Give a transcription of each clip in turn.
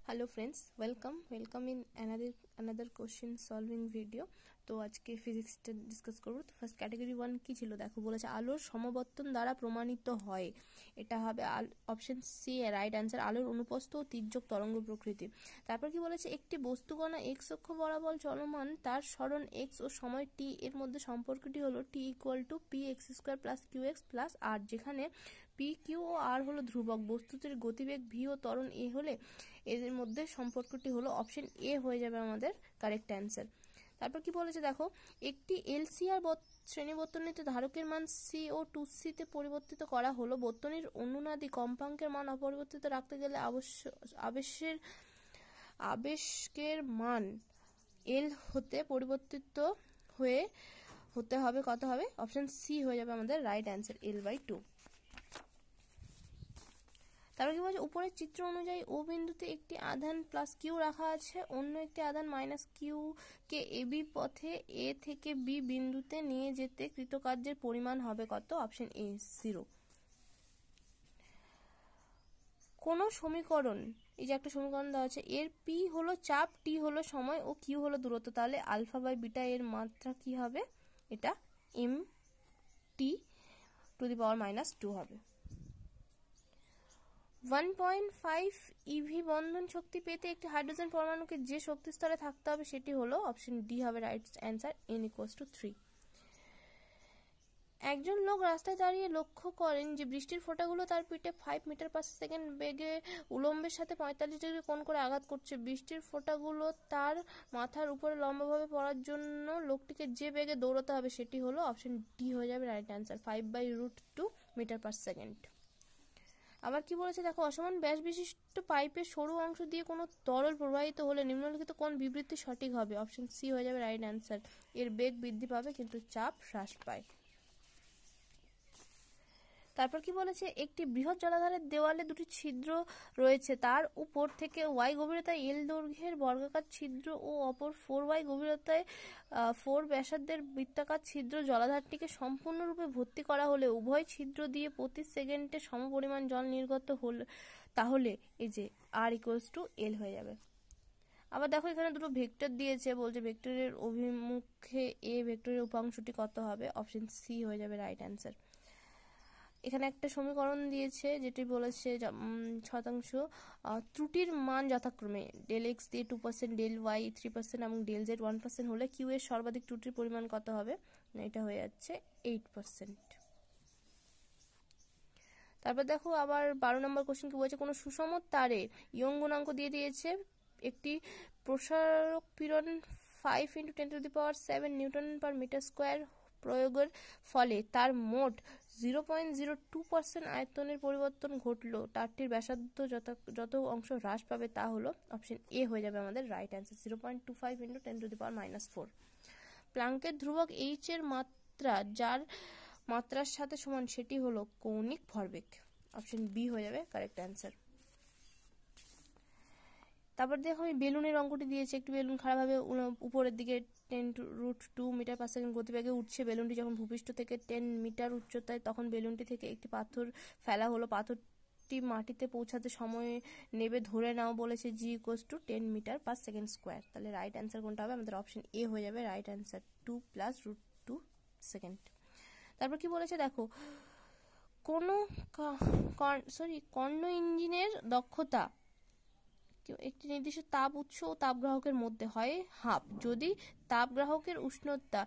Hello friends, welcome in another question solving video. তো আজকে ফিজিক্সটা discuss করব। তো ফার্স্ট ক্যাটাগরি 1 কি ছিল দেখো, বলেছে আলোর সমবর্তন দ্বারা প্রমাণিত হয়। এটা হবে অপশন সি এর রাইট অ্যান্সার, আলোর অনুপস্থ ও তির্যক তরঙ্গ প্রকৃতি। তারপর কি বলেছে, একটি বস্তুকণা এক্স অক্ষ বরাবর চলমান, তার সরণ এক্স ও সময় টি এর মধ্যে সম্পর্কটি হলো T equal to P X square plus Q X plus R, যেখানে পি কিউ ও আর হলো ধ্রুবক, বস্তুটির গতিবেগ ভি ও ত্বরণ এ হলে এদের মধ্যে সম্পর্কটি হলো অপশন এ হয়ে যাবে আমাদের কারেক্ট অ্যান্সার। তারপর কি বলেছে দেখো, একটি এলসিআর শ্রেণী বর্তনীতে ধারকের মান সি ও 2c তে পরিবর্তিত করা হলো। বর্তনীর অনুনাদি কম্পাঙ্কের মান অপরিবর্তিত রাখতে গেলে আবেশকের মান এল হতে পরিবর্তিত হতে হবে কত হবে, অপশন সি হয়ে যাবে আমাদের রাইট অ্যান্সার, L/2। তারপর কি বলছে, উপরের চিত্র অনুযায়ী ও বিন্দুতে একটি আধান প্লাস কিউ রাখা আছে, অন্য একটি আধান মাইনাস কিউ কে এবি পথে এ থেকে বি বিন্দুতে নিয়ে যেতে কৃতকার্যের পরিমাণ হবে কত, অপশন এ 0। কোন সমীকরণ, এই যে একটা সমীকরণ দেওয়া আছে, এর পি হলো চাপ, টি হলো সময় ও কিউ হলো দূরত্ব, তাহলে আলফা বাই বিটা এর মাত্রা কি হবে, এটা এম টি টু দি পাওয়ার -2 হবে। 1.5 ইভি বন্ধন শক্তি পেতে একটি হাইড্রোজেন পরমাণুকে যে শক্তি স্তরে থাকতে হবে সেটি হলো অপশন ডি হবে রাইট অ্যান্সার, n=3। একজন লোক রাস্তায় দাঁড়িয়ে লক্ষ্য করেন যে বৃষ্টির ফোঁটাগুলো তার পিঠে 5 মিটার পার সেকেন্ড বেগে উলম্বের সাথে 45 ডিগ্রি কোণ করে আঘাত করছে। বৃষ্টির ফোঁটাগুলো তার মাথার উপরে লম্বাভাবে পড়ার জন্য লোকটিকে যে বেগে দৌড়াতে হবে সেটি হলো অপশন ডি হয়ে যাবে right answer, 5/√2 metre per second. আবার কি বলেছে দেখো, অসমান ব্যাস বিশিষ্ট পাইপের সরু অংশ দিয়ে কোনো তরল প্রবাহিত হলে নিম্নলিখিত কোন বিবৃতি সঠিক হবে, অপশন সি হয়ে যাবে রাইট অ্যান্সার, এর বেগ বৃদ্ধি পাবে কিন্তু চাপ হ্রাস পায়। তারপর কি বলেছে, একটি বৃহৎ জলাধারের দেওয়ালে দুটি ছিদ্র রয়েছে, তার উপর থেকে y গভীরতায় l দৈর্ঘ্যের বর্গাকার ছিদ্র ও অপর 4y গভীরতায় 4 ব্যাসার্ধের বৃত্তাকার ছিদ্র জলাধারটিকে সম্পূর্ণরূপে ভর্তি করা হলে উভয় ছিদ্র দিয়ে প্রতি সেকেন্ডে সমপরিমাণ জল নির্গত হলে তাহলে এই যে R=L হয়ে যাবে। আবার দেখো, এখানে দুটো ভেক্টর দিয়েছে, বলছে ভেক্টরের অভিমুখে এ ভেক্টরের উপাংশটি কত হবে, অপশন সি হয়ে যাবে রাইট অ্যান্সার। এখানে একটা সমীকরণ দিয়েছে যেটি বলেছে শতাংশ ত্রুটির মান যথাক্রমে ΔX দিয়ে 2%, ΔY 3% এবং ΔZ 1% হলে কিউ এর সর্বাধিক ত্রুটির পরিমাণ কত হবে, এটা হয়ে যাচ্ছে 8%। তারপর দেখো আবার 12 নম্বর কোশ্চেন কি বলছে, কোনো সুষম তারে ইয়ং গুণাঙ্ক দিয়ে দিয়েছে, একটি প্রসারক পীড়ন 5 × 10⁻⁷ নিউটন পার মিটার স্কোয়ার প্রয়োগের ফলে তার মোট 0.02% আয়তনের পরিবর্তন ঘটলো, তারটির ব্যাসার্ধ যত অংশ হ্রাস পাবে তা হলো অপশন এ হয়ে যাবে আমাদের রাইট অ্যান্সার, 0.25 × 10⁻⁴। প্লাঙ্কের ধ্রুবক এইচ এর মাত্রা যার মাত্রার সাথে সমান সেটি হলো কৌণিক ভরবেগ, অপশন বি হয়ে যাবে কারেক্ট অ্যান্সার। তারপর দেখো বেলুনের অঙ্কটি দিয়েছে, একটি বেলুন খারাপভাবে উপরের দিকে 10√2 মিটার পার সেকেন্ড গতিবেগে উঠছে। বেলুনটি যখন ভূপৃষ্ঠ থেকে 10 মিটার উচ্চতায়, তখন বেলুনটি থেকে একটি পাথর ফেলা হলো, পাথরটি মাটিতে পৌঁছাতে সময় নেবে ধরে নাও বলেছে g=10 metre per second square, তাহলে রাইট অ্যান্সার কোনটা হবে, আমাদের অপশন এ হয়ে যাবে রাইট অ্যান্সার, 2 + √2 সেকেন্ড। তারপর কি বলেছে দেখো, কর্ণ ইঞ্জিনের দক্ষতা একটি নির্দিষ্ট তাপ উৎস ও তাপগ্রাহকের মধ্যে হয় হাফ। যদি তাপগ্রাহকের উষ্ণতা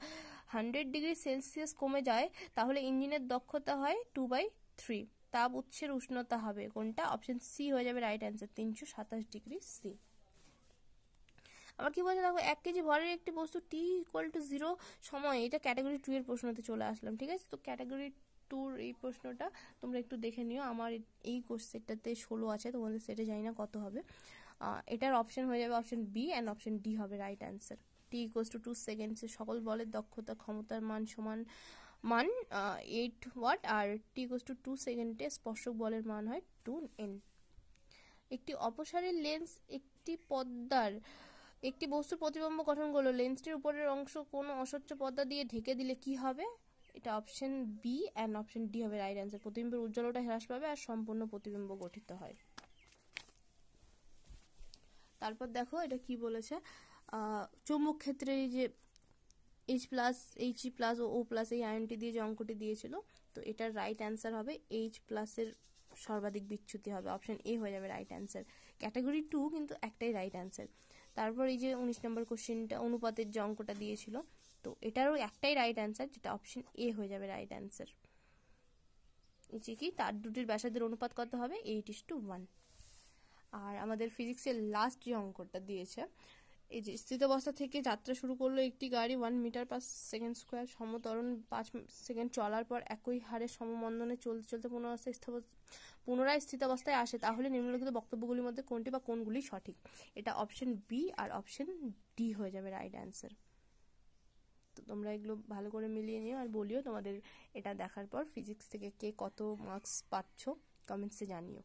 100 ডিগ্রি সেলসিয়াস কমে যায় তাহলে ইঞ্জিনের দক্ষতা হয় 2/3। তাপ উৎসের উষ্ণতা হবে কোনটা, অপশন সি হয়ে যাবে রাইট অ্যান্সার, 327 ডিগ্রি সি। আবার কি বলছে দেখো, 1 কেজি ভরের একটি বস্তু t=0 সময়ে, এটা ক্যাটাগরি 2 এর প্রশ্নতে চলে আসলাম, ঠিক আছে। তো ক্যাটাগরি 2 এই প্রশ্নটা তোমরা একটু দেখে নিও, আমার এই কোশ্চেনটাতে 16 আছে, তোমাদের সেটা জানি না কত হবে। এটার অপশন হয়ে যাবে option B and option D হবে রাইট অ্যান্সার। t=2 সেকেন্ডসে সকল বলের দক্ষতা ক্ষমতার মান সমান 8 ওয়াট, আর t=2 সেকেন্ডে স্পর্শক বলের মান হয় 2n। একটি অপসারী লেন্স একটি বস্তুর প্রতিবিম্ব গঠন করলো, লেন্সটির উপরের অংশ কোনো অস্বচ্ছ পর্দা দিয়ে ঢেকে দিলে কি হবে, এটা option B and option D হবে রাইট অ্যান্সার, প্রতিবিম্বের উজ্জ্বলতা হ্রাস পাবে আর সম্পূর্ণ প্রতিবিম্ব গঠিত হয়। তারপর দেখো এটা কি বলেছে, চৌম্বক ক্ষেত্রে এই যে H+, O+, এই আয়নটি দিয়ে যে অঙ্কটি দিয়েছিল, তো এটার রাইট অ্যান্সার হবে H+ এর সর্বাধিক বিচ্যুতি হবে, অপশন এ হয়ে যাবে রাইট অ্যান্সার। ক্যাটাগরি 2 কিন্তু একটাই রাইট অ্যান্সার। তারপর এই যে 19 নম্বর কোশ্চেনটা অনুপাতের যে অঙ্কটা দিয়েছিল, তো এটারও একটাই রাইট অ্যান্সার, যেটা অপশন এ হয়ে যাবে রাইট অ্যান্সার। এই যে কি তার দুটির ব্যাসার্ধের অনুপাত কত হবে, 8:1। আর আমাদের ফিজিক্সের লাস্ট যে অঙ্কটা দিয়েছে, এই যে স্থিতাবস্থা থেকে যাত্রা শুরু করলো একটি গাড়ি 1 মিটার/সেকেন্ড স্কোয়ার সমত্বরণ 5 সেকেন্ড চলার পর একই হারে সমমন্দনে চলতে চলতে পুনরায় স্থিতাবস্থায় আসে, তাহলে নিম্নলিখিত বক্তব্যগুলির মধ্যে কোনটি বা কোনগুলি সঠিক? এটা অপশন বি আর অপশন ডি হয়ে যাবে রাইট অ্যান্সার। তো তোমরা এগুলো ভালো করে মিলিয়ে নিও আর বলিও তোমাদের এটা দেখার পর ফিজিক্স থেকে কে কত মার্কস পাচ্ছ, কমেন্টসে জানিও।